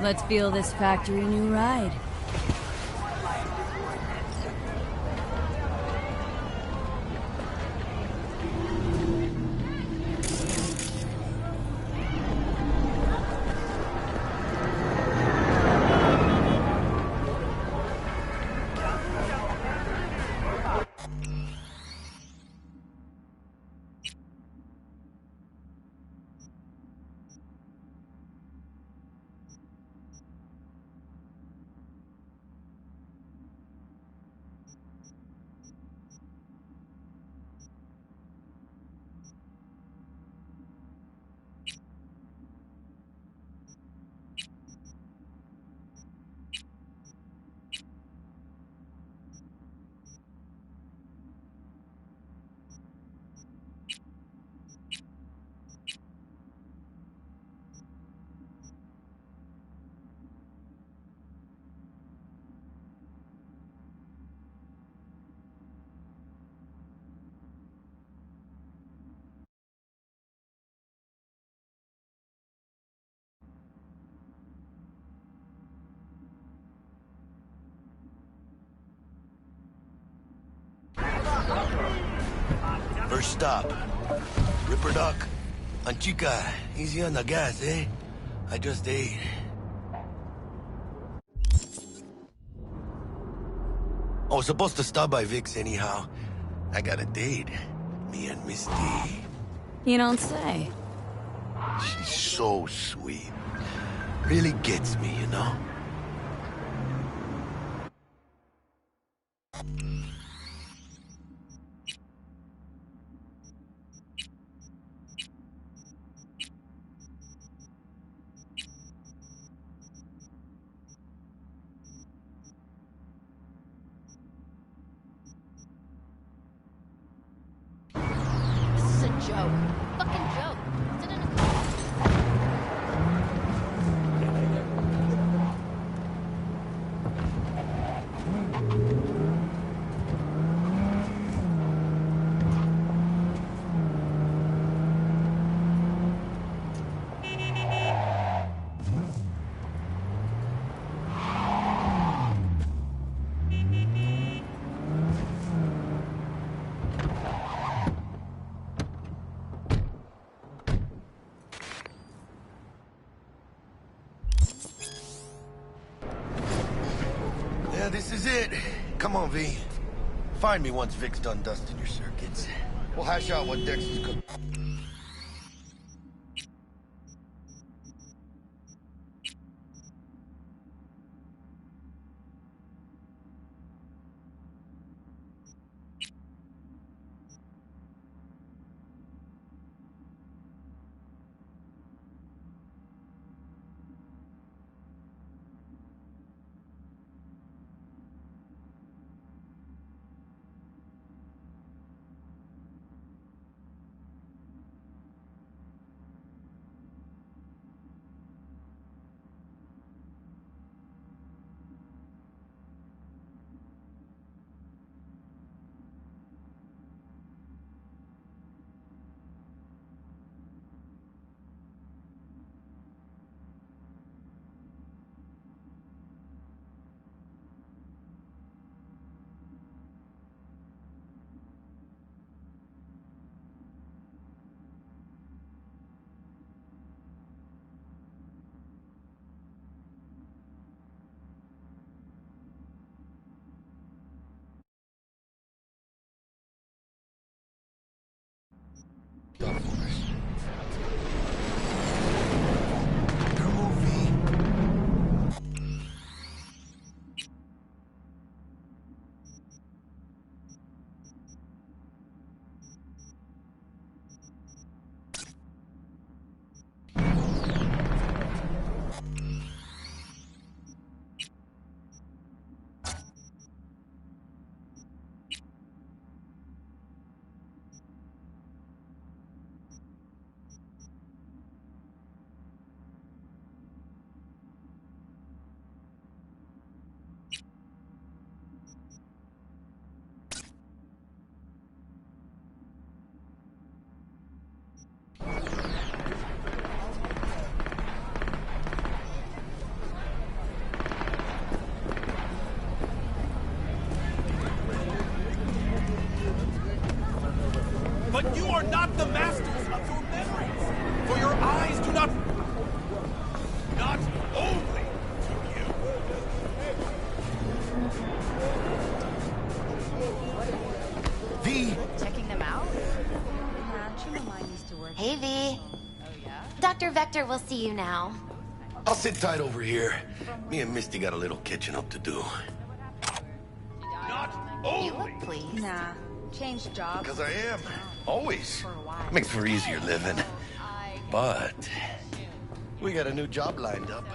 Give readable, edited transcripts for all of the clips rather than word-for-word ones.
Let's feel this factory new ride. First stop. Ripper Dock. Anchica, easy on the gas, eh? I just ate. I was supposed to stop by Vic's anyhow. I got a date. Me and Misty. You don't say. She's so sweet. Really gets me, you know? This is a joke. Fucking joke. Sit in a car. Yeah, this is it. Come on, V. Find me once Vic's done dusting your circuits. We'll hash out what Dexter's cooked. But you are not the masters of your memories. For your eyes do not... Not only to you. V! Checking them out? Hey, V. Oh, yeah? Dr. Vector will see you now. I'll sit tight over here. Me and Misty got a little catching up to do. Not You only... look pleased. Nah, change jobs. Because I am. Always. For a while. Makes for easier living. But... we got a new job lined up.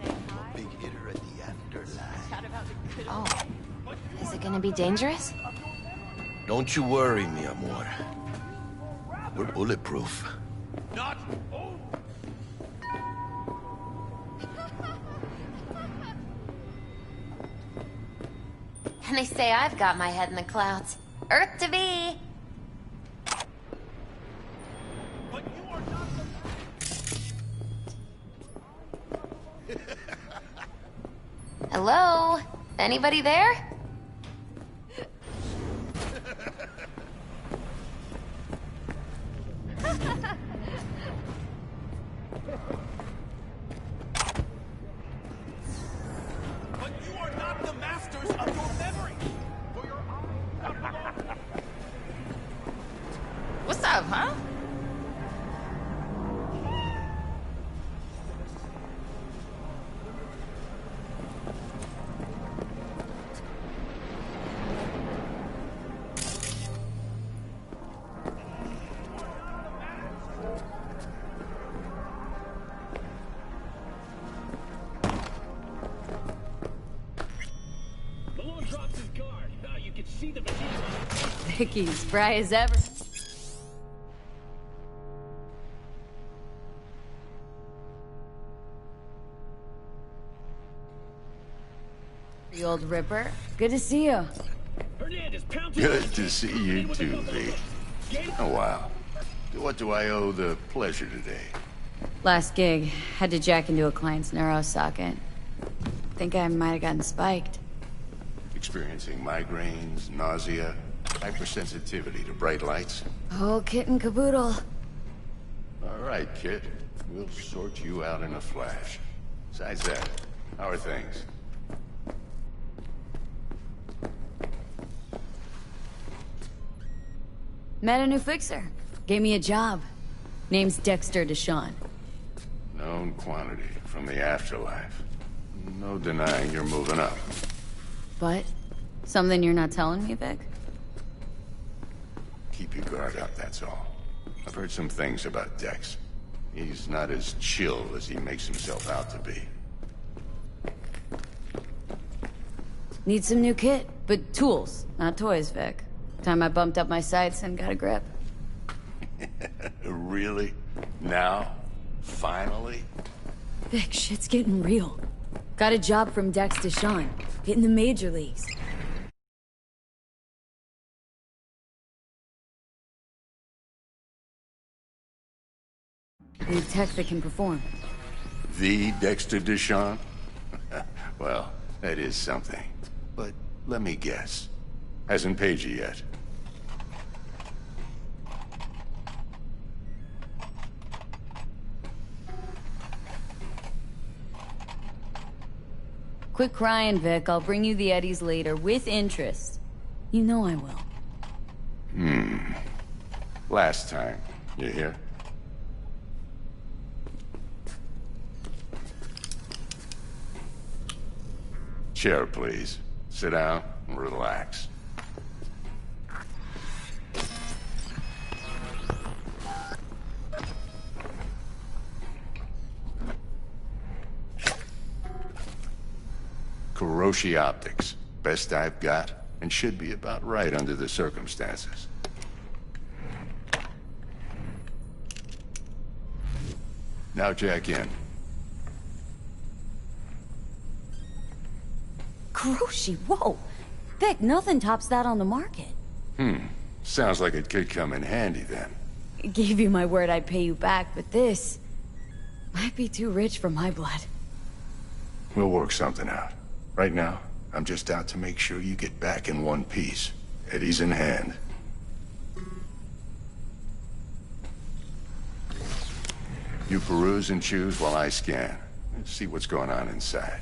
A big hitter at the afterlife. Oh. Is it gonna be dangerous? Don't you worry, mi amor. We're bulletproof. Not only... And they say I've got my head in the clouds. Earth to be! But you are not the... Hello? Anybody there? But you are not the masters of your memory. For your eyes... What's up, huh? Malone drops his guard. You can see the machine. Vicky, spry as ever. The old Ripper. Good to see you. Hernandez, pound to Good to see you too, V. Oh, wow. What do I owe the pleasure today? Last gig, had to jack into a client's neuro socket. Think I might have gotten spiked. Experiencing migraines, nausea, hypersensitivity to bright lights? Oh, kit and caboodle. All right, kid. We'll sort you out in a flash. Besides that, how are things? Met a new fixer. Gave me a job. Name's Dexter Deshawn. Known quantity from the afterlife. No denying you're moving up. But, something you're not telling me, Vic? Keep your guard up, that's all. I've heard some things about Dex. He's not as chill as he makes himself out to be. Need some new kit, but tools, not toys, Vic. Time I bumped up my sights and got a grip. Really? Now? Finally? Vic, shit's getting real. Got a job from Dex Deshawn. Hitting the major leagues. Need tech that can perform. The Dexter Deshawn? Well, that is something. But let me guess. Hasn't paid you yet. Quit crying, Vic. I'll bring you the Eddies later, with interest. You know I will. Last time. You hear? Chair, please. Sit down and relax. Kuroshi Optics. Best I've got, and should be about right under the circumstances. Now jack in. Kuroshi, whoa! Vic, nothing tops that on the market. Sounds like it could come in handy then. Gave you my word I'd pay you back, but this... might be too rich for my blood. We'll work something out. Right now, I'm just out to make sure you get back in one piece. Eddie's in hand. You peruse and choose while I scan. Let's see what's going on inside.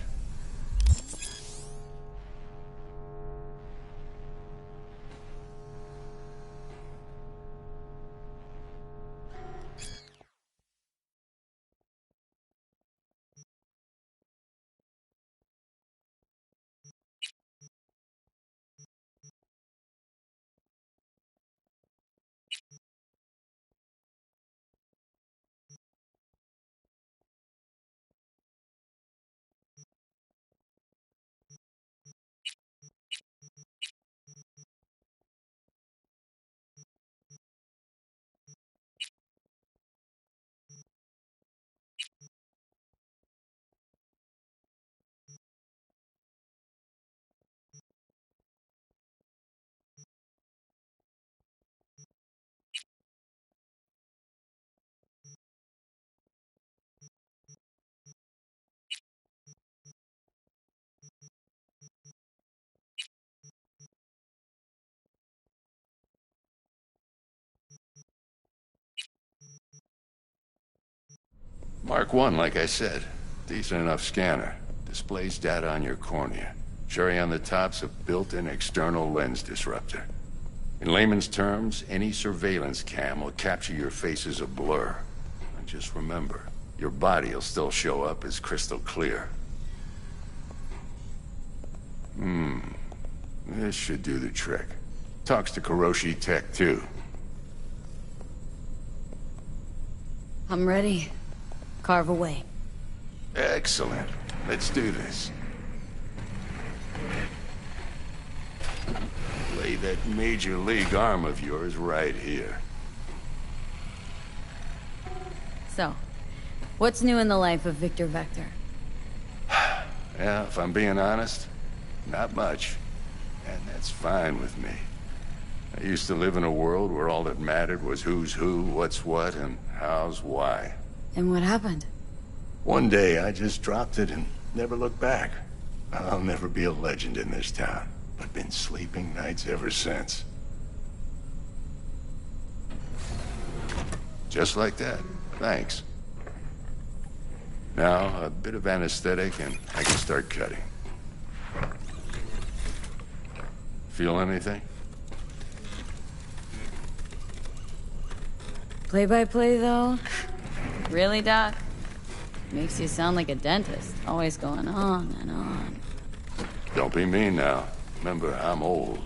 Mark 1, like I said. Decent enough scanner. Displays data on your cornea. Cherry on the top's a built-in external lens disruptor. In layman's terms, any surveillance cam will capture your face as a blur. And just remember, your body will still show up as crystal clear. This should do the trick. Talks to Kuroshi Tech, too. I'm ready. Carve away. Excellent. Let's do this. Lay that major league arm of yours right here. So, what's new in the life of Victor Vector? Yeah, if I'm being honest, not much. And that's fine with me. I used to live in a world where all that mattered was who's who, what's what, and how's why. And what happened? One day, I just dropped it and never looked back. I'll never be a legend in this town, but been sleeping nights ever since. Just like that. Thanks. Now, a bit of anesthetic and I can start cutting. Feel anything? Play-by-play, though? Really, Doc? Makes you sound like a dentist, always going on and on. Don't be mean now. Remember, I'm old.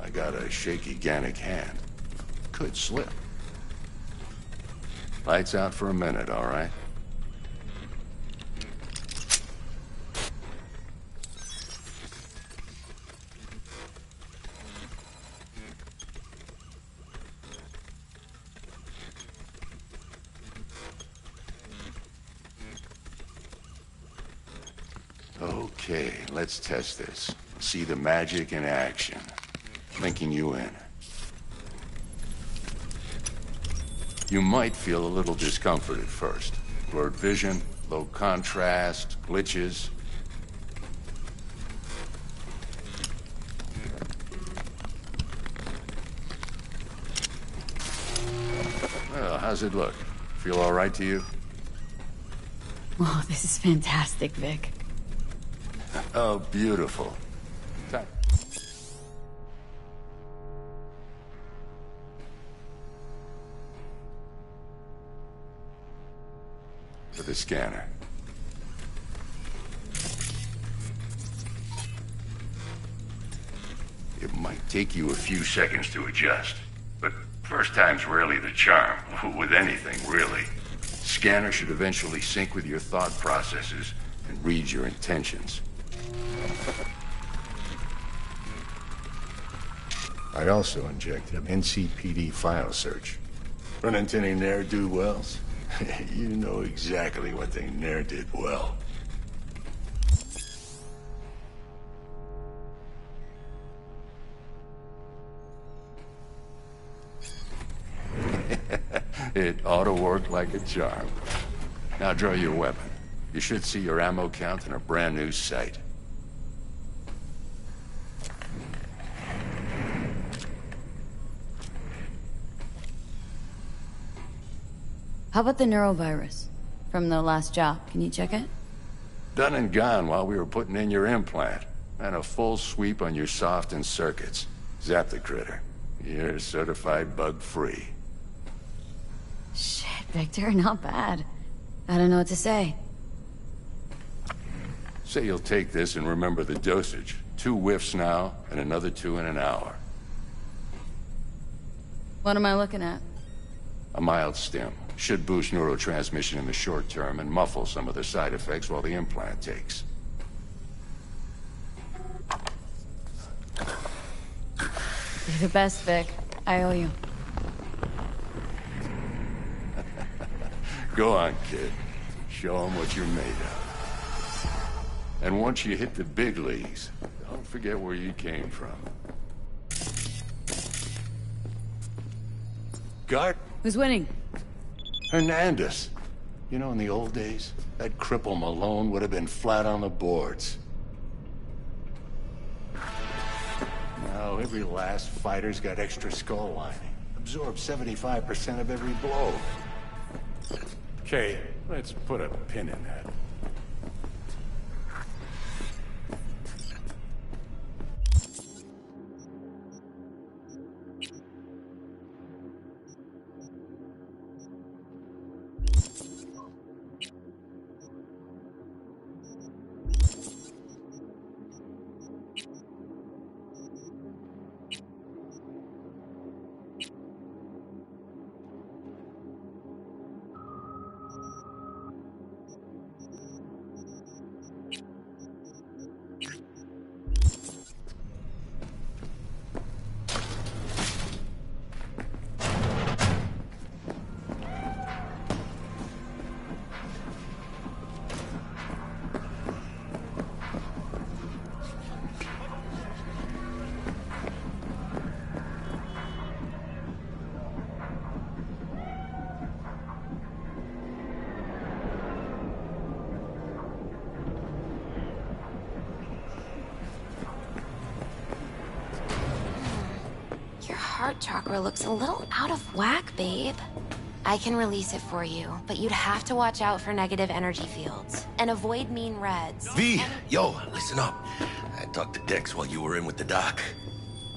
I got a shaky Gannic hand. Could slip. Lights out for a minute, all right? Okay, let's test this. See the magic in action. Linking you in. You might feel a little discomfort at first. Blurred vision, low contrast, glitches. Well, how's it look? Feel all right to you? Oh, this is fantastic, Vic. Oh, beautiful. For the scanner. It might take you a few seconds to adjust, but first time's rarely the charm, with anything, really. Scanner should eventually sync with your thought processes and read your intentions. I also injected NCPD file search. Run into any ne'er-do-wells? You know exactly what they ne'er did well. It ought to work like a charm. Now draw your weapon. You should see your ammo count in a brand new sight. How about the neurovirus? from the last job. Can you check it? Done and gone while we were putting in your implant. And a full sweep on your soft and circuits. Zap the critter. You're certified bug-free. Shit, Victor, not bad. I don't know what to say. Say you'll take this and remember the dosage. 2 whiffs now, and another 2 in an hour. What am I looking at? A mild stim. Should boost neurotransmission in the short term and muffle some of the side effects while the implant takes. You're the best, Vic. I owe you. Go on, kid. Show them what you're made of. And once you hit the big leagues, don't forget where you came from. Guard? Who's winning? Hernandez. You know, in the old days, that cripple Malone would have been flat on the boards. Now, every last fighter's got extra skull lining. Absorbs 75% of every blow. Okay, let's put a pin in that. Heart chakra looks a little out of whack, babe. I can release it for you, but you'd have to watch out for negative energy fields and avoid mean reds. V, yo, listen up. I talked to Dex while you were in with the doc.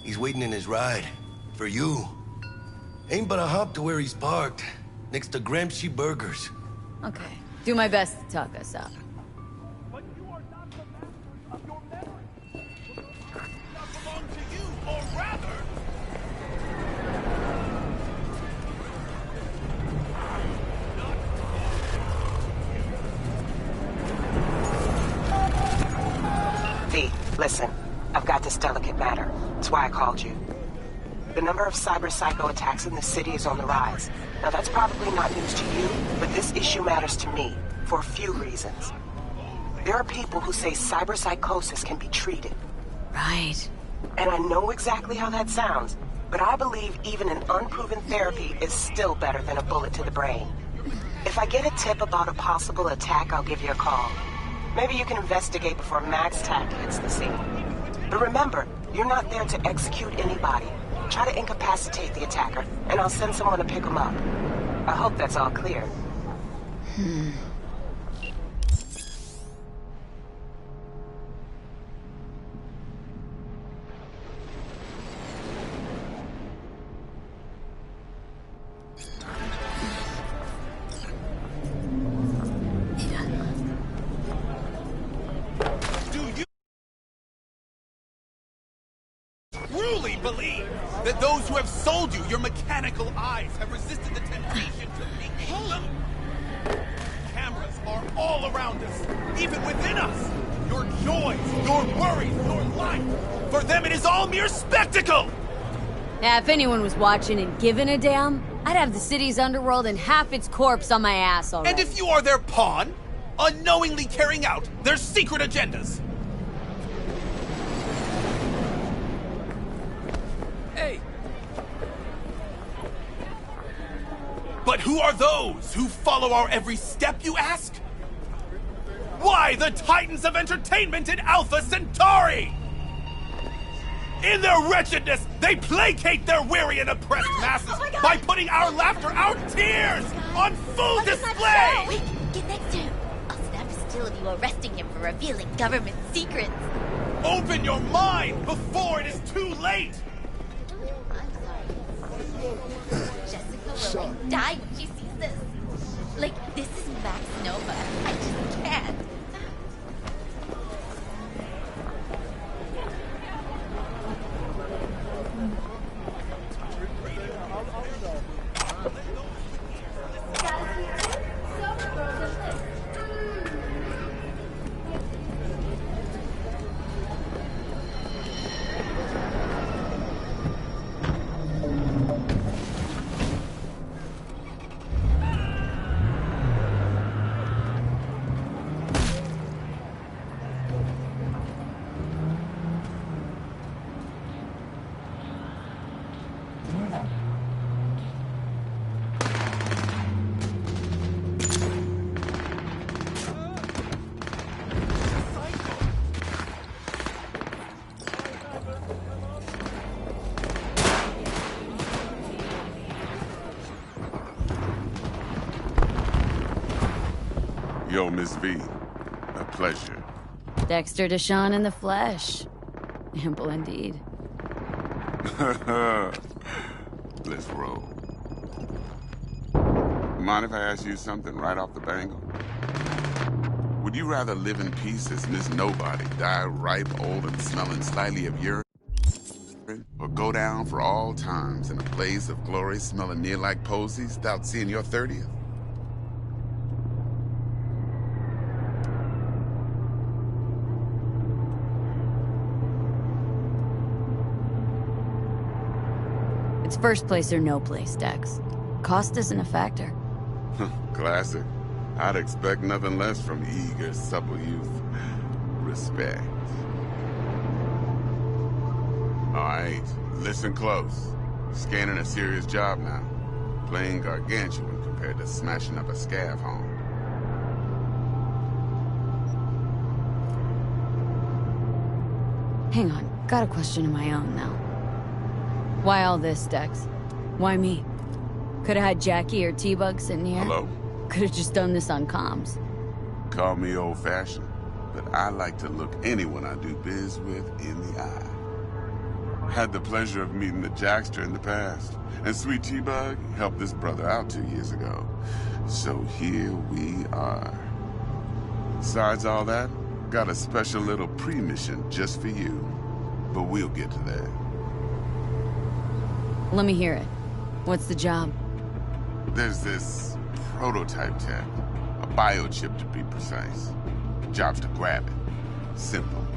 He's waiting in his ride. For you. Ain't but a hop to where he's parked. Next to Gramsci Burgers. Okay. Do my best to talk us up. But you are not the master of your memory. Because it does not belong to you, or rather... V, listen. I've got this delicate matter. That's why I called you. The number of cyber-psycho attacks in the city is on the rise. Now that's probably not news to you, but this issue matters to me for a few reasons. There are people who say cyberpsychosis can be treated. Right. And I know exactly how that sounds, but I believe even an unproven therapy is still better than a bullet to the brain. If I get a tip about a possible attack, I'll give you a call. Maybe you can investigate before Max Tack hits the scene. But remember, you're not there to execute anybody. Try to incapacitate the attacker, and I'll send someone to pick him up. I hope that's all clear. Truly believe that those who have sold you your mechanical eyes have resisted the temptation to make them. Cameras are all around us, even within us. Your joys, your worries, your life. For them, it is all mere spectacle. Yeah, if anyone was watching and giving a damn, I'd have the city's underworld and half its corpse on my ass already. And if you are their pawn, unknowingly carrying out their secret agendas. Hey. But who are those who follow our every step, you ask? Why, the titans of entertainment in Alpha Centauri! In their wretchedness, they placate their weary and oppressed masses by putting our laughter, our tears, on full display! Get next to him. I'll snap a still of you arresting him for revealing government secrets. Open your mind before it is too late! I'm sorry. Jessica will die when she sees this. Like, this is Max Nova. I just can't. Yo, Miss V. A pleasure. Dexter Deshawn in the flesh. Ample indeed. Let's roll. Mind if I ask you something right off the bangle? Would you rather live in peace as Miss Nobody, die ripe, old, and smelling slightly of urine? Or go down for all times in a blaze of glory smelling near like posies without seeing your 30th? It's first place or no place, Dex. Cost isn't a factor. Classic. I'd expect nothing less from eager, supple youth. Respect. All right, listen close. Scanning a serious job now. Playing gargantuan compared to smashing up a scav home. Hang on, got a question of my own now. Why all this, Dex? Why me? Could've had Jackie or T-Bug sitting here. Hello? Could've just done this on comms. Call me old-fashioned, but I like to look anyone I do biz with in the eye. Had the pleasure of meeting the Jackster in the past, and Sweet T-Bug helped this brother out 2 years ago. So here we are. Besides all that, got a special little pre-mission just for you. But we'll get to that. Let me hear it. What's the job? There's this prototype tech, a biochip to be precise. Job's to grab it. Simple.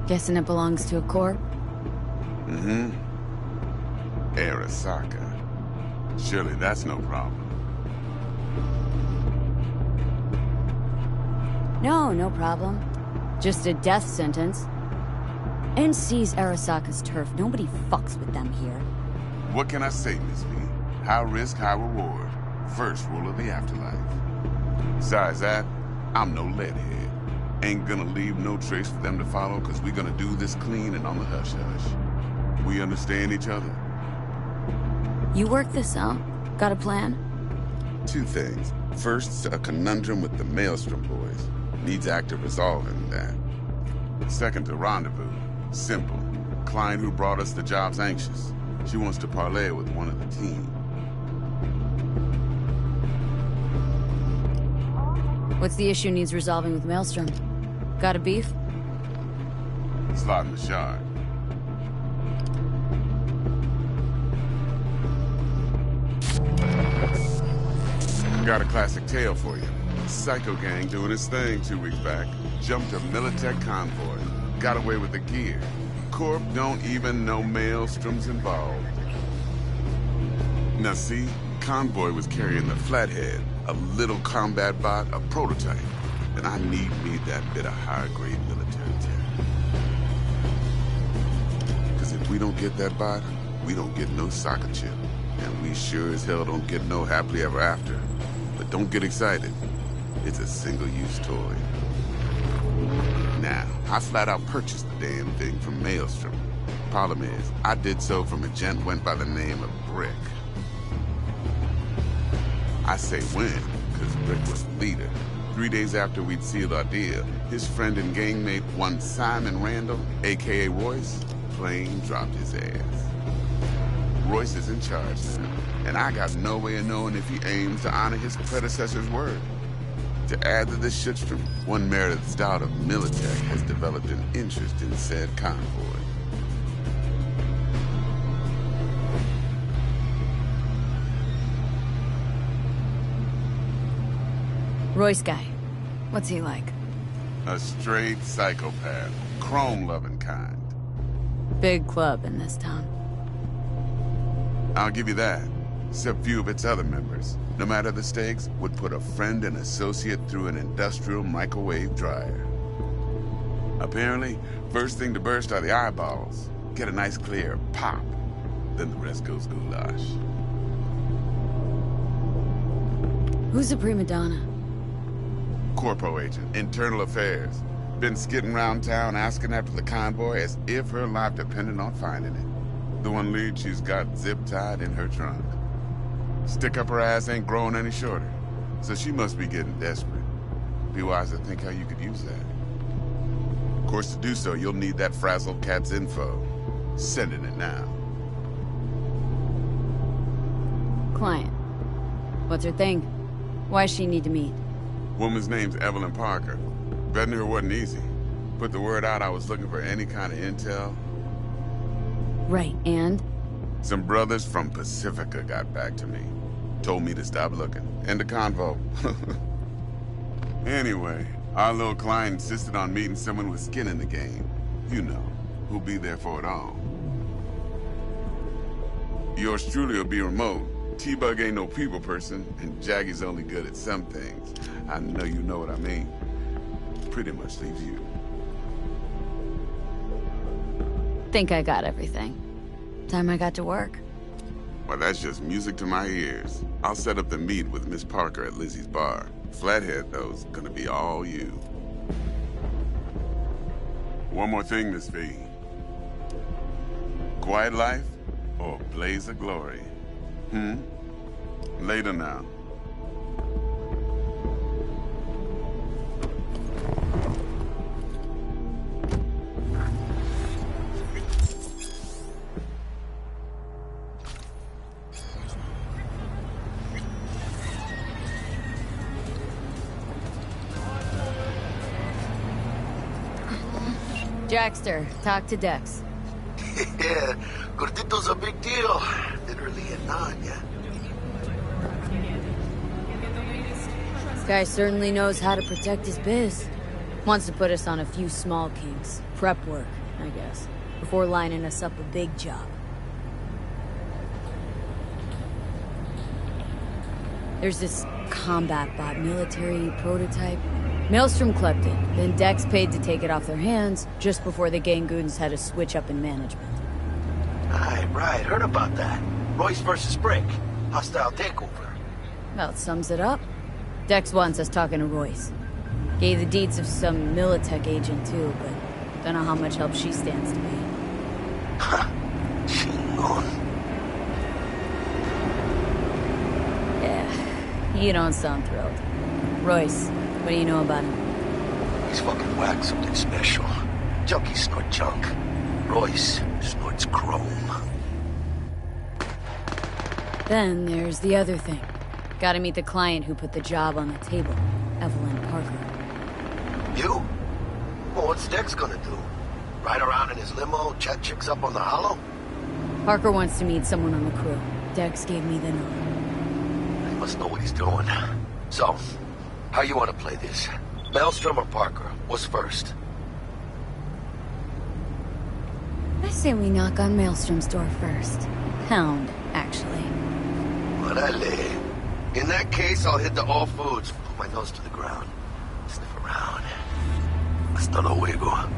Guessing it belongs to a corp? Mm-hmm. Arasaka. Surely that's no problem. No problem. Just a death sentence. NC's Arasaka's turf. Nobody fucks with them here. What can I say, Miss V? High risk, high reward. First rule of the afterlife. Besides that, I'm no leadhead. Ain't gonna leave no trace for them to follow, cause we're gonna do this clean and on the hush-hush. We understand each other? You work this out? Got a plan? Two things. First, a conundrum with the Maelstrom boys. Needs active resolving that. Second, a rendezvous. Simple. Client who brought us the job's anxious. She wants to parlay with one of the team. What's the issue needs resolving with Maelstrom? Got a beef? Slot in the shard. Got a classic tale for you. Psycho gang doing his thing 2 weeks back. Jumped a Militech convoy. Got away with the gear. Corp don't even know Maelstrom's involved. Now see, convoy was carrying the Flathead, a little combat bot, a prototype. And I need me that bit of high-grade military tech. Because if we don't get that bot, we don't get no soccer chip. And we sure as hell don't get no happily ever after. But don't get excited. It's a single-use toy. Now, I flat out purchased the damn thing from Maelstrom. Problem is, I did so from a gent went by the name of Brick. I say when, because Rick was the leader. 3 days after we'd sealed our deal, his friend and gangmate, one Simon Randall, a.k.a. Royce, plain dropped his ass. Royce is in charge now, and I got no way of knowing if he aims to honor his predecessor's word. To add to this shitstorm, one Meredith Stout of Militech has developed an interest in said convoy. Royce guy. What's he like? A straight psychopath. Chrome-loving kind. Big club in this town. I'll give you that. Except few of its other members, no matter the stakes, would put a friend and associate through an industrial microwave dryer. Apparently, first thing to burst are the eyeballs. Get a nice clear pop. Then the rest goes goulash. Who's the prima donna? Corpo agent, internal affairs. Been skidding around town asking after the convoy as if her life depended on finding it. The one lead she's got zip-tied in her trunk. Stick up her ass ain't growing any shorter, so she must be getting desperate. Be wise to think how you could use that. Of course, to do so, you'll need that frazzled cat's info. Sending it now. Client. What's her thing? Why does she need to meet? Woman's name's Evelyn Parker. Vetting her wasn't easy. Put the word out I was looking for any kind of intel. Right, and? Some brothers from Pacifica got back to me. Told me to stop looking. End the convo. Anyway, our little client insisted on meeting someone with skin in the game. You know, who'll be there for it all. Yours truly will be remote. T-Bug ain't no people person, and Jaggy's only good at some things. I know you know what I mean. Pretty much leaves you. Think I got everything. Time I got to work. Well, that's just music to my ears. I'll set up the meet with Miss Parker at Lizzie's bar. Flathead, though, is gonna be all you. One more thing, Miss V. Quiet life or blaze of glory? Later now. Jackster, talk to Dex. Yeah, Gordito's a big deal. Literally a non, yeah. This guy certainly knows how to protect his biz. Wants to put us on a few small kinks. Prep work, I guess. Before lining us up a big job. There's this combat bot military prototype. Maelstrom clept it, then Dex paid to take it off their hands just before the Gangoons had a switch up in management. Right, heard about that. Royce versus Brick. Hostile takeover. About sums it up. Dex wants us talking to Royce. Gave the deeds of some Militech agent too, but don't know how much help she stands to be. Chingon. Yeah, you don't sound thrilled. Royce, what do you know about him? He's fucking whacked something special. Junkies snort junk. Royce snorts chrome. Then there's the other thing. Gotta meet the client who put the job on the table, Evelyn Parker. You? Well, what's Dex gonna do? Ride around in his limo, chat chicks up on the hollow? Parker wants to meet someone on the crew. Dex gave me the nod. He must know what he's doing. So, how you want to play this? Maelstrom or Parker? What's first? I say we knock on Maelstrom's door first. Pound, actually. Orale. In that case, I'll hit the all foods. Put my nose to the ground. Sniff around. Hasta luego.